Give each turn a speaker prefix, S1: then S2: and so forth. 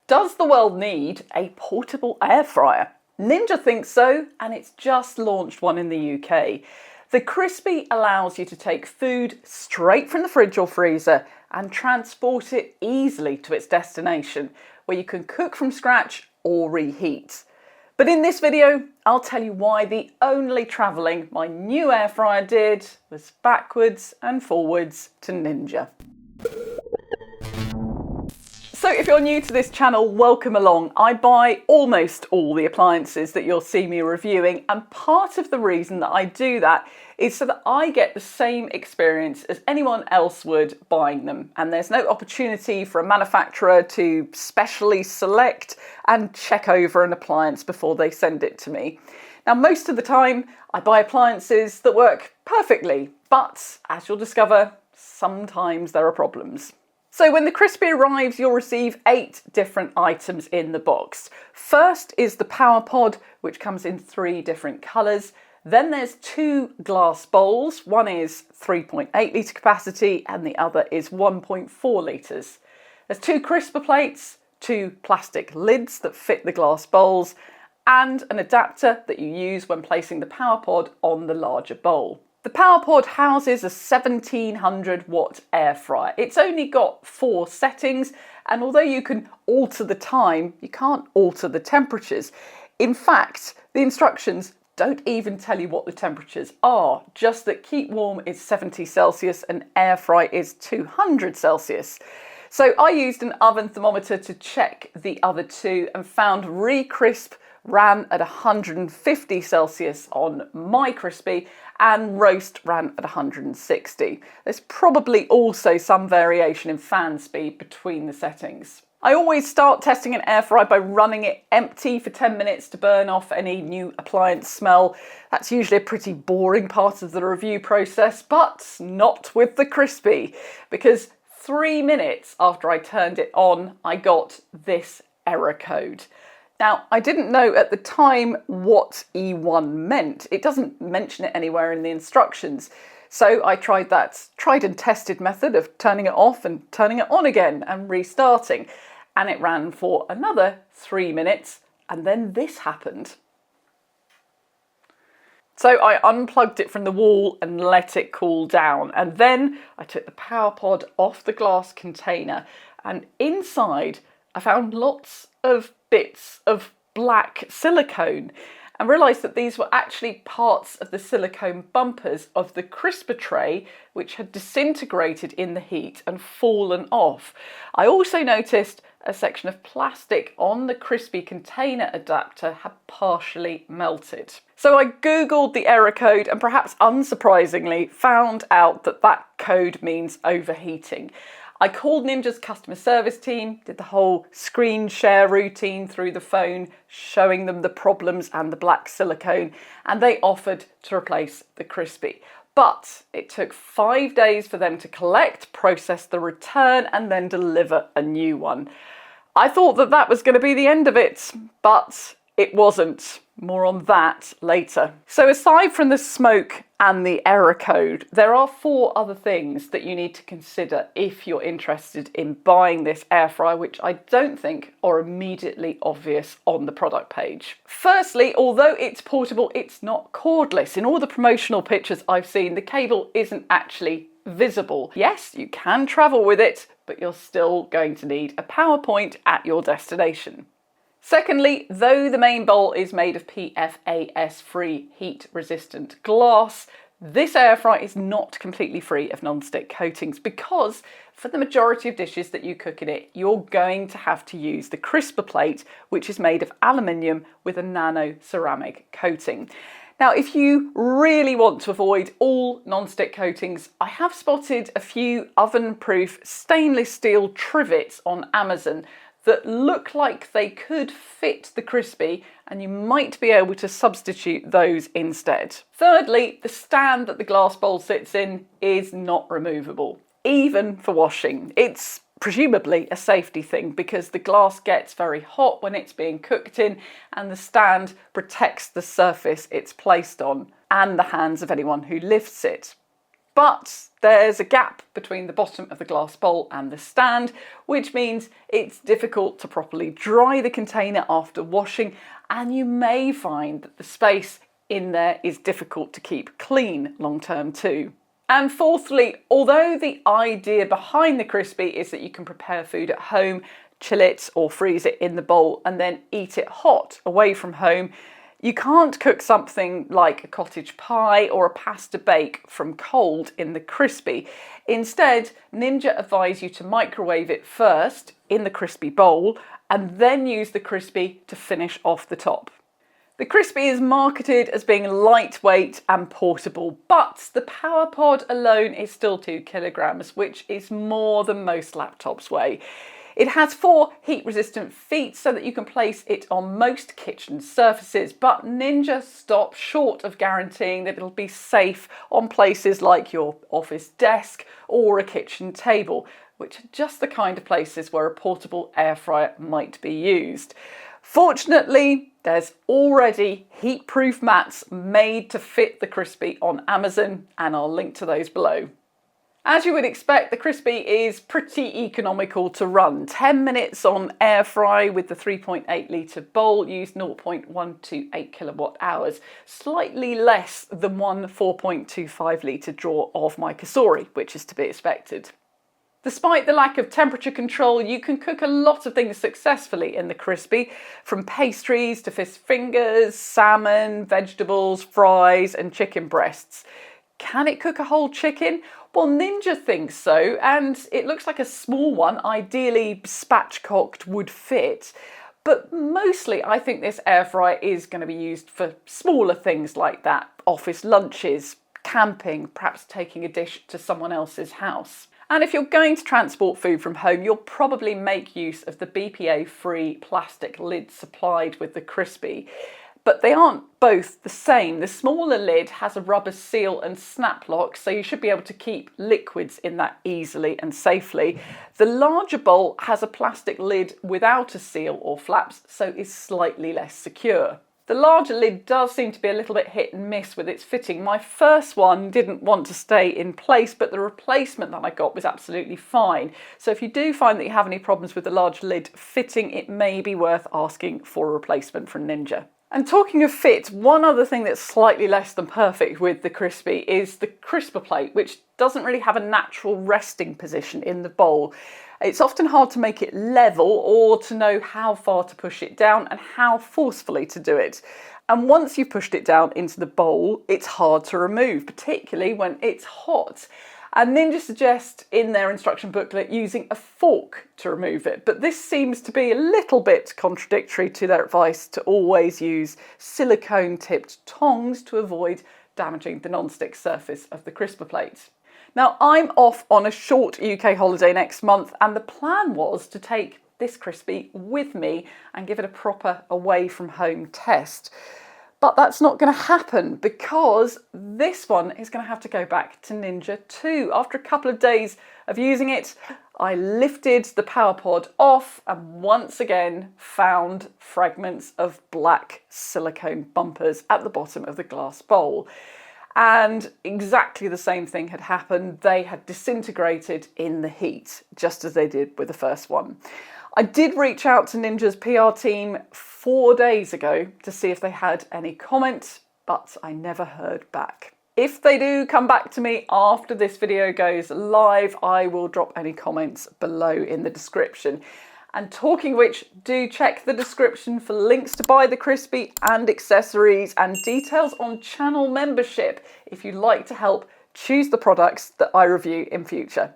S1: Does the world need a portable air fryer? Ninja thinks so, and it's just launched one in the UK. The Crispi allows you to take food straight from the fridge or freezer and transport it easily to its destination, where you can cook from scratch or reheat. But in this video, I'll tell you why the only travelling my new air fryer did was backwards and forwards to Ninja. So if you're new to this channel, welcome along. I buy almost all the appliances that you'll see me reviewing, and part of the reason that I do that is so that I get the same experience as anyone else would buying them, and there's no opportunity for a manufacturer to specially select and check over an appliance before they send it to me. Now, most of the time I buy appliances that work perfectly, but as you'll discover, sometimes there are problems. So when the Crispi arrives, you'll receive 8 different items in the box. First is the power pod, which comes in 3 different colours. Then there's 2 glass bowls. One is 3.8 litre capacity and the other is 1.4 litres. There's 2 crisper plates, 2 plastic lids that fit the glass bowls, and an adapter that you use when placing the power pod on the larger bowl. The power pod houses a 1700 watt air fryer. It's only got 4 settings, and although you can alter the time, you can't alter the temperatures. In fact, the instructions don't even tell you what the temperatures are, just that keep warm is 70 Celsius and air fry is 200 Celsius. So I used an oven thermometer to check the other 2 and found Crisp ran at 150 Celsius on my Crispi and roast ran at 160. There's probably also some variation in fan speed between the settings. I always start testing an air fryer by running it empty for 10 minutes to burn off any new appliance smell. That's usually a pretty boring part of the review process, but not with the Crispi, because 3 minutes after I turned it on, I got this error code. Now, I didn't know at the time what E1 meant. It doesn't mention it anywhere in the instructions. So I tried that tried and tested method of turning it off and turning it on again and restarting. And it ran for another 3 minutes, and then this happened. So I unplugged it from the wall and let it cool down. And then I took the power pod off the glass container, and inside I found lots of bits of black silicone and realised that these were actually parts of the silicone bumpers of the crisper tray, which had disintegrated in the heat and fallen off. I also noticed a section of plastic on the Crispi container adapter had partially melted. So I googled the error code and, perhaps unsurprisingly, found out that that code means overheating. I called Ninja's customer service team, did the whole screen share routine through the phone, showing them the problems and the black silicone, and they offered to replace the Crispi. But it took 5 days for them to collect, process the return, and then deliver a new one. I thought that that was going to be the end of it, but it wasn't. More on that later. So aside from the smoke and the error code, there are 4 other things that you need to consider if you're interested in buying this air fryer, which I don't think are immediately obvious on the product page. Firstly, although it's portable, it's not cordless. In all the promotional pictures I've seen, the cable isn't actually visible. Yes, you can travel with it, but you're still going to need a power point at your destination. Secondly, though the main bowl is made of BPA-free heat-resistant glass, this air fryer is not completely free of non-stick coatings, because for the majority of dishes that you cook in it, you're going to have to use the crisper plate, which is made of aluminium with a nano ceramic coating. Now, if you really want to avoid all non-stick coatings, I have spotted a few oven-proof stainless steel trivets on Amazon that look like they could fit the Crispi, and you might be able to substitute those instead. Thirdly, the stand that the glass bowl sits in is not removable, even for washing. It's presumably a safety thing because the glass gets very hot when it's being cooked in, and the stand protects the surface it's placed on and the hands of anyone who lifts it. But there's a gap between the bottom of the glass bowl and the stand, which means it's difficult to properly dry the container after washing, and you may find that the space in there is difficult to keep clean long term too. And fourthly, although the idea behind the Crispi is that you can prepare food at home, chill it or freeze it in the bowl and then eat it hot away from home, you can't cook something like a cottage pie or a pasta bake from cold in the Crispi. Instead, Ninja advise you to microwave it first in the Crispi bowl and then use the Crispi to finish off the top. The Crispi is marketed as being lightweight and portable, but the Power Pod alone is still 2 kilograms, which is more than most laptops weigh. It has 4 heat-resistant feet so that you can place it on most kitchen surfaces, but Ninja stops short of guaranteeing that it'll be safe on places like your office desk or a kitchen table, which are just the kind of places where a portable air fryer might be used. Fortunately, there's already heat-proof mats made to fit the Crispi on Amazon, and I'll link to those below. As you would expect, the Crispi is pretty economical to run. 10 minutes on air fry with the 3.8 litre bowl used 0.128 kilowatt hours, slightly less than one 4.25 litre drawer of my Crisori, which is to be expected. Despite the lack of temperature control, you can cook a lot of things successfully in the Crispi, from pastries to fish fingers, salmon, vegetables, fries and chicken breasts. Can it cook a whole chicken? Well, Ninja thinks so, and it looks like a small one, ideally spatchcocked, would fit. But mostly I think this air fryer is going to be used for smaller things like that, office lunches, camping, perhaps taking a dish to someone else's house. And if you're going to transport food from home, you'll probably make use of the BPA-free plastic lids supplied with the Crispi. But they aren't both the same. The smaller lid has a rubber seal and snap lock, so you should be able to keep liquids in that easily and safely. The larger bowl has a plastic lid without a seal or flaps, so is slightly less secure. The larger lid does seem to be a little bit hit and miss with its fitting. My first one didn't want to stay in place, but the replacement that I got was absolutely fine. So if you do find that you have any problems with the large lid fitting, it may be worth asking for a replacement from Ninja. And talking of fit, one other thing that's slightly less than perfect with the Crispi is the crisper plate, which doesn't really have a natural resting position in the bowl. It's often hard to make it level or to know how far to push it down and how forcefully to do it. And once you've pushed it down into the bowl, it's hard to remove, particularly when it's hot. And Ninja suggests in their instruction booklet using a fork to remove it, but this seems to be a little bit contradictory to their advice to always use silicone-tipped tongs to avoid damaging the non-stick surface of the crisper plate. Now, I'm off on a short UK holiday next month, and the plan was to take this Crispi with me and give it a proper away from home test. But that's not going to happen because this one is going to have to go back to Ninja too. After a couple of days of using it, I lifted the Power Pod off and once again found fragments of black silicone bumpers at the bottom of the glass bowl. And exactly the same thing had happened. They had disintegrated in the heat, just as they did with the first one. I did reach out to Ninja's PR team 4 days ago to see if they had any comments, but I never heard back. If they do come back to me after this video goes live, I will drop any comments below in the description. And talking of which, do check the description for links to buy the Crispi and accessories and details on channel membership if you'd like to help choose the products that I review in future.